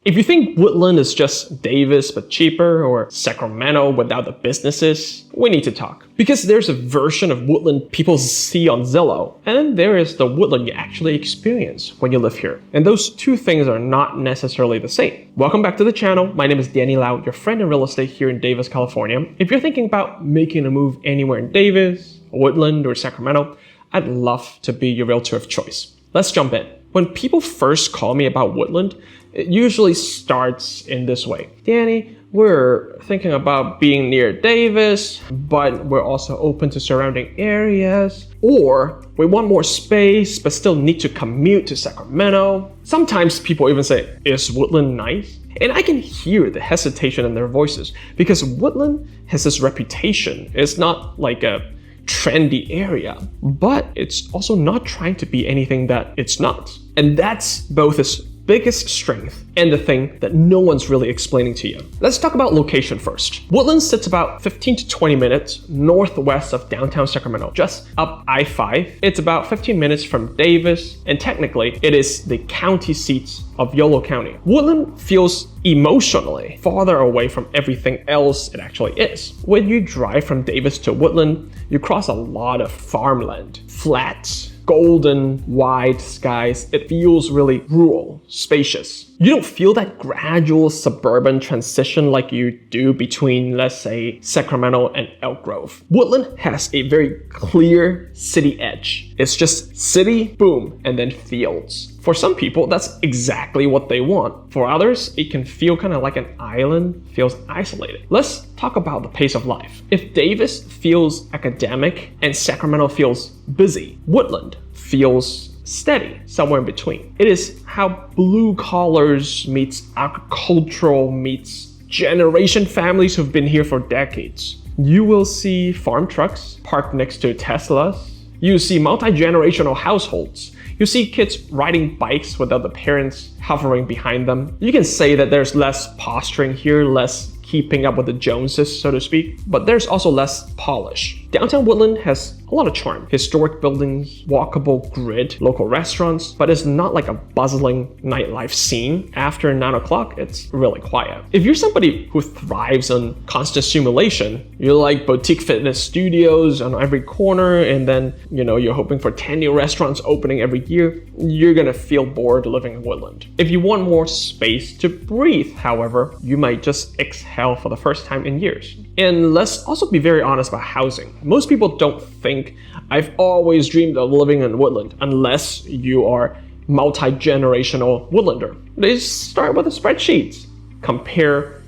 If you think Woodland is just Davis but cheaper, or Sacramento without the businesses, we need to talk. Because there's a version of Woodland people see on Zillow, and then there is the Woodland you actually experience when you live here. And those two things are not necessarily the same. Welcome back to the channel. My name is Danny Lau, your friend in real estate here in Davis, California. If you're thinking about making a move anywhere in Davis, Woodland, or Sacramento, I'd love to be your realtor of choice. Let's jump in. When people first call me about Woodland, it usually starts in this way. Danny, we're thinking about being near Davis, but we're also open to surrounding areas. Or we want more space, but still need to commute to Sacramento. Sometimes people even say, is Woodland nice? And I can hear the hesitation in their voices because Woodland has this reputation. It's not like a trendy area, but it's also not trying to be anything that it's not. And that's both its biggest strength and the thing that no one's really explaining to you. Let's talk about location first. Woodland sits about 15 to 20 minutes northwest of downtown Sacramento, just up I-5. It's about 15 minutes from Davis, and technically it is the county seat of Yolo County. Woodland feels emotionally farther away from everything else it actually is. When you drive from Davis to Woodland, you cross a lot of farmland, flats, golden, wide skies. It feels really rural, spacious. You don't feel that gradual suburban transition like you do between, let's say, Sacramento and Elk Grove. Woodland has a very clear city edge. It's just city, boom, and then fields. For some people, that's exactly what they want. For others, it can feel kind of like an island, feels isolated. Let's talk about the pace of life. If Davis feels academic and Sacramento feels busy, Woodland feels steady, somewhere in between. It is how blue collars meets agricultural meets generation families who've been here for decades. You will see farm trucks parked next to Teslas. You see multi-generational households. You see kids riding bikes without the parents hovering behind them. You can say that there's less posturing here, less keeping up with the Joneses, so to speak, but there's also less polish. Downtown Woodland has a lot of charm. Historic buildings, walkable grid, local restaurants, but it's not like a bustling nightlife scene. After 9 o'clock, it's really quiet. If you're somebody who thrives on constant stimulation, you like boutique fitness studios on every corner, and then, you're hoping for 10 new restaurants opening every year, you're gonna feel bored living in Woodland. If you want more space to breathe, however, you might just exhale for the first time in years. And let's also be very honest about housing. Most people don't think, I've always dreamed of living in Woodland, unless you are multi-generational Woodlander. They start with a spreadsheet. Compare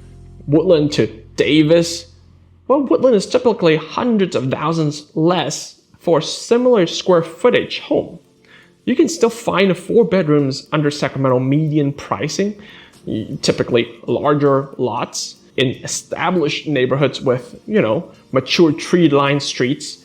Woodland to Davis. Well, Woodland is typically hundreds of thousands less for a similar square footage home. You can still find 4 bedrooms under Sacramento median pricing, typically larger lots in established neighborhoods with, mature tree-lined streets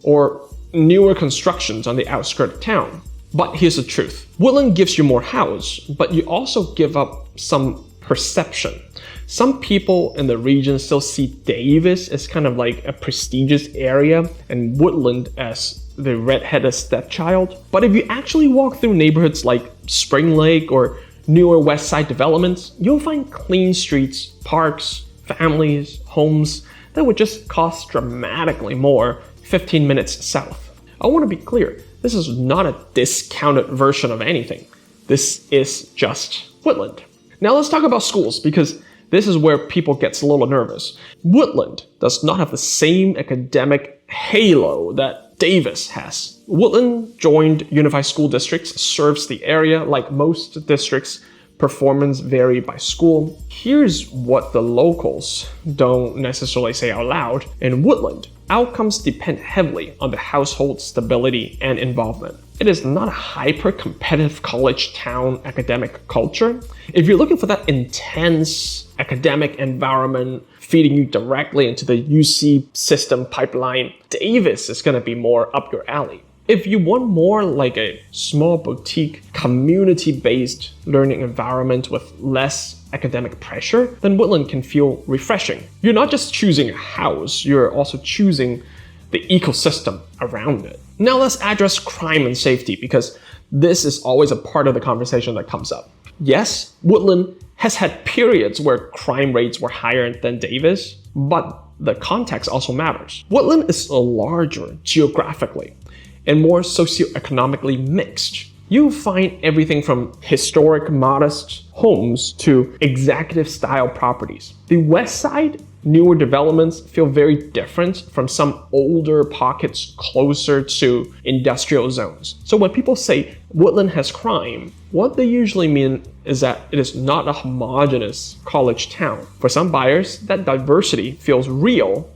or newer constructions on the outskirts of town. But here's the truth. Woodland gives you more house, but you also give up some perception. Some people in the region still see Davis as kind of like a prestigious area and Woodland as the red-headed stepchild. But if you actually walk through neighborhoods like Spring Lake or newer West Side developments, you'll find clean streets, parks, families, homes that would just cost dramatically more 15 minutes south. I want to be clear, this is not a discounted version of anything. This is just Woodland. Now let's talk about schools, because this is where people get a little nervous. Woodland does not have the same academic halo that Davis has. Woodland joined Unified School Districts, serves the area. Like most districts, performance vary by school. Here's what the locals don't necessarily say out loud. In Woodland, outcomes depend heavily on the household stability and involvement. It is not a hyper-competitive college town academic culture. If you're looking for that intense academic environment feeding you directly into the UC system pipeline, Davis is going to be more up your alley. If you want more like a small boutique, community-based learning environment with less academic pressure, then Woodland can feel refreshing. You're not just choosing a house, you're also choosing the ecosystem around it. Now let's address crime and safety, because this is always a part of the conversation that comes up. Yes, Woodland has had periods where crime rates were higher than Davis, but the context also matters. Woodland is larger geographically and more socioeconomically mixed. You find everything from historic, modest homes to executive-style properties. The West Side, newer developments feel very different from some older pockets closer to industrial zones. So when people say Woodland has crime, what they usually mean is that it is not a homogeneous college town. For some buyers, that diversity feels real.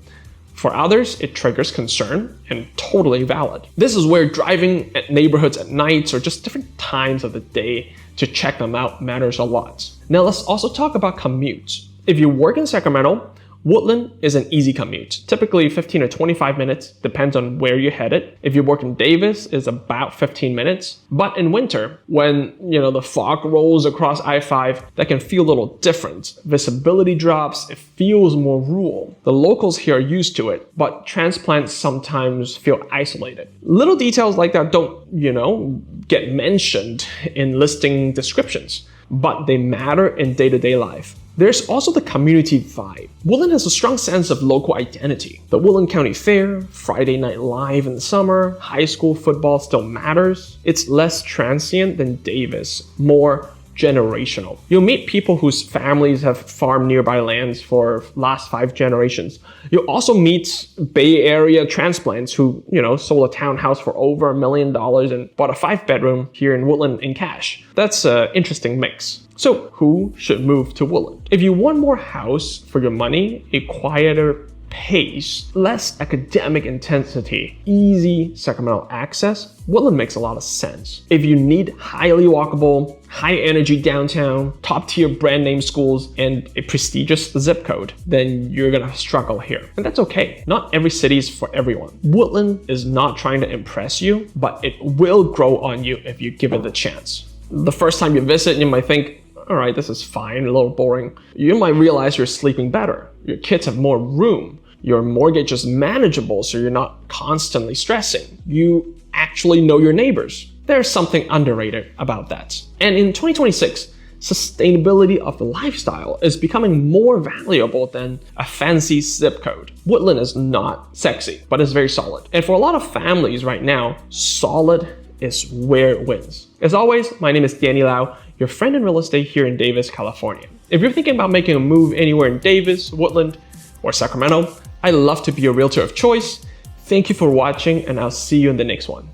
For others, it triggers concern, and totally valid. This is where driving at neighborhoods at nights or just different times of the day to check them out matters a lot. Now let's also talk about commute. If you work in Sacramento, Woodland is an easy commute, typically 15 or 25 minutes, depends on where you're headed. If you work in Davis, it's about 15 minutes. But in winter, when the fog rolls across I-5, that can feel a little different. Visibility drops, it feels more rural. The locals here are used to it, but transplants sometimes feel isolated. Little details like that don't, get mentioned in listing descriptions, but they matter in day-to-day life. There's also the community vibe. Woodland has a strong sense of local identity. The Woodland County Fair, Friday Night Live in the summer, high school football still matters. It's less transient than Davis, more generational. You'll meet people whose families have farmed nearby lands for last 5 generations. You'll also meet Bay Area transplants who, sold a townhouse for over $1 million and bought a 5-bedroom here in Woodland in cash. That's an interesting mix. So who should move to Woodland? If you want more house for your money, a quieter pace, less academic intensity, easy Sacramento access, Woodland makes a lot of sense. If you need highly walkable, high energy downtown, top tier brand name schools, and a prestigious zip code, then you're gonna struggle here. And that's okay. Not every city is for everyone. Woodland is not trying to impress you, but it will grow on you if you give it the chance. The first time you visit, you might think, all right, this is fine, a little boring. You might realize you're sleeping better. Your kids have more room. Your mortgage is manageable, so you're not constantly stressing. You actually know your neighbors. There's something underrated about that. And in 2026, sustainability of the lifestyle is becoming more valuable than a fancy zip code. Woodland is not sexy, but it's very solid. And for a lot of families right now, solid is where it wins. As always, my name is Danny Lau, your friend in real estate here in Davis, California. If you're thinking about making a move anywhere in Davis, Woodland, or Sacramento, I'd love to be your realtor of choice. Thank you for watching, and I'll see you in the next one.